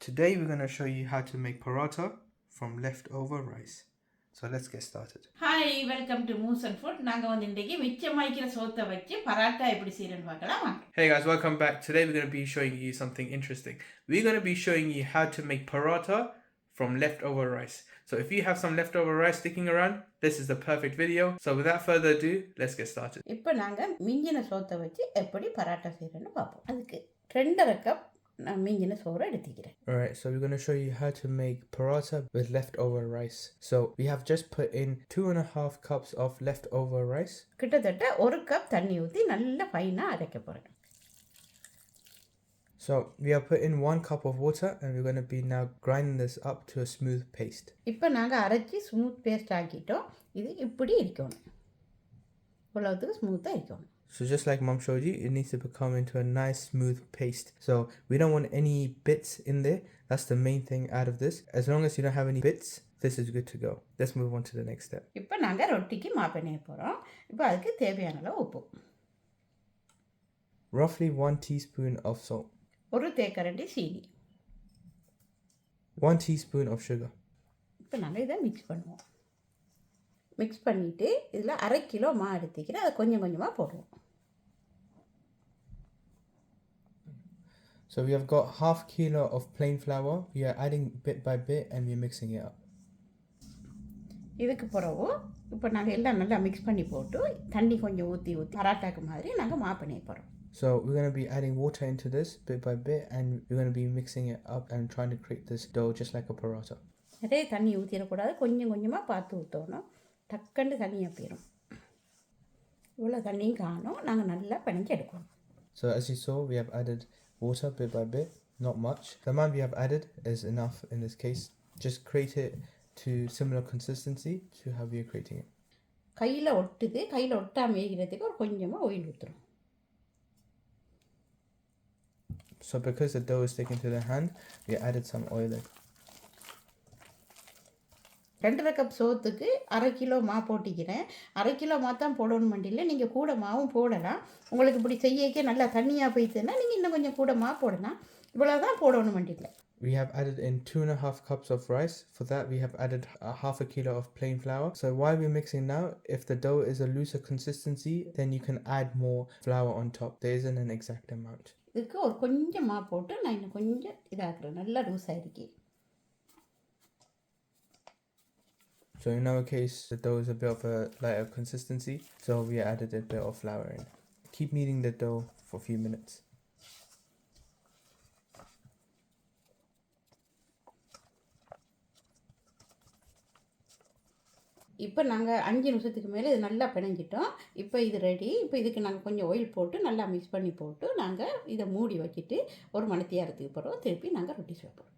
Today we're going to show you how to make paratha from leftover rice. So let's get started. Hi, welcome to Muson Foods. நாங்க வந்து இன்றைக்கு மிச்சமாய்க்கிற சோத்தை வச்சு பராட்டா எப்படி செய்யறேன்னு பார்க்கலாம். Hey guys, welcome back. Today we're going to be showing you something interesting. We're going to be showing you how to make paratha from leftover rice. So if you have some leftover rice sticking around, this is the perfect video. So without further ado, let's get started. இப்போ நாங்க மிஞ்சின சோத்தை வச்சு எப்படி பராட்டா செய்யறேன்னு பார்ப்போம். அதுக்கு 2.5 cup நான் மிஞ்சின சோறு எடுத்துக்கிறேன். Alright, so we're going to show you how to make paratha with leftover rice. So we have just put in 2.5 cups of leftover rice. கிட்டத்தட்ட 1 கப் தண்ணி ஊற்றி நல்லா ஃபைனா அரைக்க போறேன். So we have put in 1 cup of water and we're going to be now grinding this up to a smooth paste. இப்போ நாங்க அரைச்சி smooth paste ஆக்கிட்டோம். இது இப்படி இருக்கணும். இவ்வளவுக்கு ஸ்மூத்தா இருக்கணும். So just like mom showed you, it needs to become into a nice smooth paste. So we don't want any bits in there. That's the main thing out of this. As long as you don't have any bits, this is good to go. Let's move on to the next step. இப்போ நாங்க ரொட்டிக்கு மாப்பெண்ணெய் போறோம். இப்போ அதுக்கு தேவையான அளவு உப்பு. Roughly 1 teaspoon of salt. ஒரு தேக்கரண்டி சீனி. 1 teaspoon of sugar. இப்போ நாங்கள் இதை மிக்ஸ் பண்ணுவோம். மிக்ஸ் பண்ணிவிட்டு இதில் 1/2 கிலோ மா எடுத்துக்கிறேன். அதை கொஞ்சம் கொஞ்சமாக போடுவோம். So we have got 1/2 kilo of plain flour. We are adding bit by bit and we are mixing it up. இதுக்கு பிறகு இப்போ நாங்கள் எல்லாம் நல்லா மிக்ஸ் பண்ணி போட்டு தண்ணி கொஞ்சம் ஊற்றி பராட்டாக்கு மாதிரி நாங்கள் மா பண்ணி போகிறோம். So we're going to be adding water into this bit by bit and we're going to be mixing it up and trying to create this dough just like a paratha. நிறைய தண்ணி ஊற்றிடக்கூடாது, கொஞ்சம் கொஞ்சமாக பார்த்து ஊற்றணும். டக்குன்னு தண்ணியாக போயிடும். இவ்வளோ தண்ணியும் காணும், நாங்கள் நல்லா பிணைஞ்சு எடுக்கணும். So as you saw, we have added water bit by bit, not much. The amount we have added is enough in this case. Just create it to similar consistency to how we are creating it. கையில் ஒட்டுது, கையில் ஒட்டாமல் இருக்கிறதுக்கு ஒரு கொஞ்சமாக oil ஊற்றுறோம். So because the dough is sticking to the hand, we added some oil in. 2.5 cup சோத்துக்கு 1/2 kilo மா போட்டிக்கிறேன். 1/2 kilo மா தான் போடணும் மண்டியில், நீங்கள் கூட மாவும் போடலாம். உங்களுக்கு இப்படி செய்யக்கே நல்லா தண்ணியாக போயிடுதுன்னா நீங்கள் இன்னும் கொஞ்சம் கூட மா போடலாம். இவ்வளோ தான் போடணும் மண்டியில். We have added in 2.5 cups of rice. For that we have added 1/2 kilo of plain flour. So while we're mixing now, if the dough is a looser consistency, then you can add more flour on top. There isn't an exact amount. இதுக்கு ஒரு கொஞ்சம் மா போட்டு நான் இன்னும் கொஞ்சம் இதாக்குறேன், நல்லா லூஸாக இருக்கு. So in our case, the dough is a bit of a lighter consistency, so we added a bit of flour in. Keep kneading the dough for a few minutes. இப்போ நாங்கள் 5 நிமிஷத்துக்கு மேலே இது நல்லா பிணைஞ்சிட்டோம். இப்போ இது ரெடி. இப்போ இதுக்கு நாங்கள் கொஞ்சம் ஆயில் போட்டு நல்லா மிக்ஸ் பண்ணி போட்டு நாங்கள் இதை மூடி வச்சுட்டு ஒரு மணித்தியாரத்துக்கு பிறகு திருப்பி நாங்கள் ரொட்டி சாப்பிடுவோம்.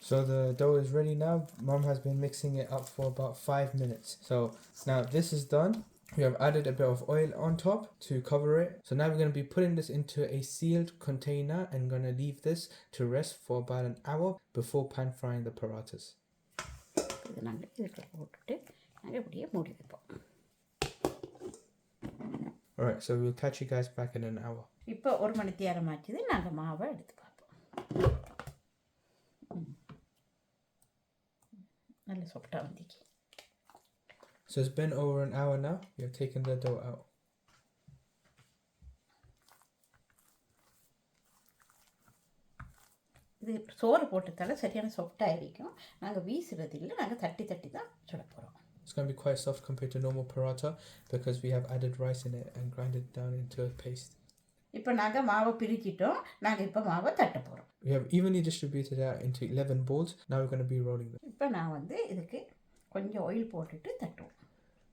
So the dough is ready now. Mom has been mixing it up for about 5 minutes. So now this is done. We have added a bit of oil on top to cover it. So now we're going to be putting this into a sealed container and going to leave this to rest for about an hour before pan frying the parathas. இது நாங்கள் இதுக்குள்ள போட்டுட்டு நாங்கள் இப்படியே மூடி வைப்போம். Alright, so we'll catch you guys back in an hour. இப்போ ஒரு மணித்தியாரம் ஆச்சுது, நாங்கள் மாவை எடுத்து பார்ப்போம். நல்ல சாஃப்டாக வந்துச்சு. So it's been over an hour now. We have taken the dough out. இது சோறு போட்டதால சரியான சாஃப்டாக இருக்கும். நாங்கள் வீசுறது இல்லை, நாங்கள் தட்டி தட்டி தான் சுட போகிறோம். It's going to be quite soft compared to normal paratha because we have added rice in it and grind it down into a paste. இப்போ நாங்கள் மாவை பிரிச்சிட்டோம். நாங்கள் இப்போ மாவை தட்ட போகிறோம். We have evenly distributed that into 11 balls. Now we're going to be rolling them. இப்போ நான் வந்து இதுக்கு கொஞ்சம் ஆயில் போட்டுட்டு தட்டுவோம்.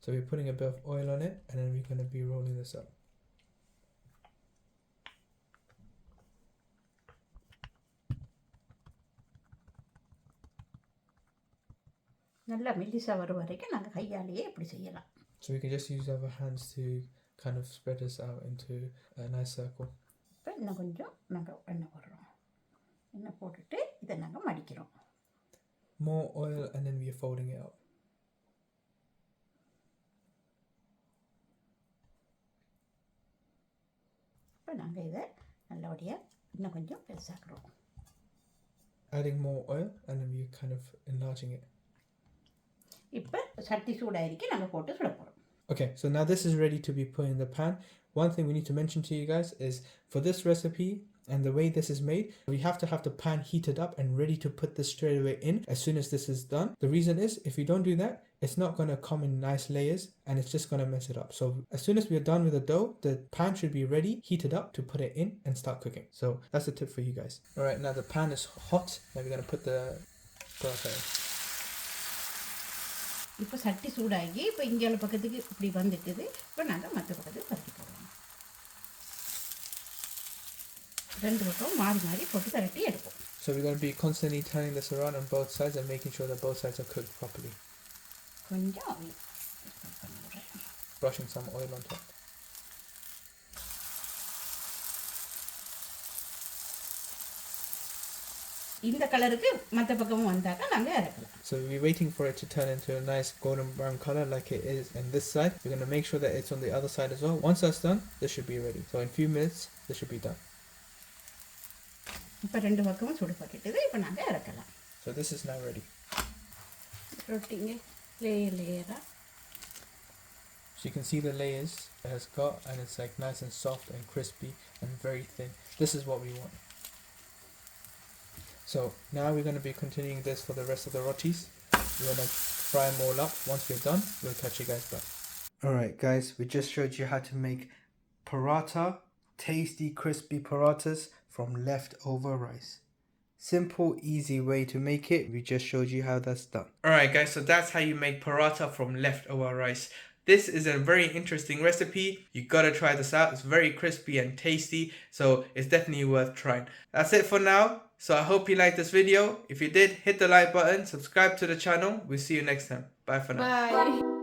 So we're putting a bit of oil on it and then we're going to be rolling this up. நல்லா மெல்லிசாக வரும் வரைக்கும் நாங்கள் கையாலேயே இப்படி செய்யலாம். So we can just use our hands to kind of spread this out into a nice circle. இப்போ இன்னும் கொஞ்சம் நாங்கள் எண்ணெய் போடுறோம். எண்ணெய் போட்டுட்டு இதை நாங்கள் மடிக்கிறோம். More oil and then we are folding it up. இப்போ நாங்கள் இதை நல்லபடியாக இன்னும் கொஞ்சம் பெருசாக்குறோம். Adding more oil and then we're kind of enlarging it. இப்போ சட்டி சூடாயிருக்கி நாங்கள் போட்டு சுட போகிறோம். Okay, so now this is ready to be put in the pan. One thing we need to mention to you guys is for this recipe and the way this is made, we have to have the pan heated up and ready to put this straight away in as soon as this is done. The reason is if we don't do that, it's not going to come in nice layers and it's just going to mess it up. So as soon as we are done with the dough, the pan should be ready, heated up to put it in and start cooking. So that's a tip for you guys. Alright, now the pan is hot. Now we're going to put the paratha in. இப்போ சட்டி சூடாகி இப்போ இங்கே பக்கத்துக்கு இப்படி வந்துட்டுது. இப்போ நாங்கள் மற்ற பக்கத்துக்கு பரட்டி போடுவோம். ரெண்டு பக்கம் மாறி மாறி போட்டு பரட்டி எடுப்போம். So we're going to be constantly turning this around on both sides and making sure that both sides are cooked properly. கொஞ்சம் ஆயில் பண்ணுறேன். Brushing some oil on top. இந்த கலருக்கு மற்ற பக்கமும் வந்தாக்கா நாங்கள் இறக்கலாம். So we're waiting for it to turn into a nice golden brown color like it is in this side. We're going to make sure that it's on the other side as well. Once that's done, this should be ready. So in a few minutes, this should be done. இப்போ ரெண்டு பக்கமும் சுடுபட்டுது. இப்போ நாங்கள் இறக்கலாம். So this is now ready. ரொட்டிங்க லேயராக. So you can see the layers it has got and it's like nice and soft and crispy and very thin. This is what we want. So now we're going to be continuing this for the rest of the rotis. We're going to fry them all up. Once we're done, we'll catch you guys back. Alright guys, we just showed you how to make paratha, tasty crispy parathas from leftover rice. Simple, easy way to make it. We just showed you how that's done. Alright guys, so that's how you make paratha from leftover rice. This is a very interesting recipe. You gotta try this out. It's very crispy and tasty, so it's definitely worth trying. That's it for now. So I hope you liked this video. If you did, hit the like button, subscribe to the channel. We'll see you next time. Bye for now. Bye.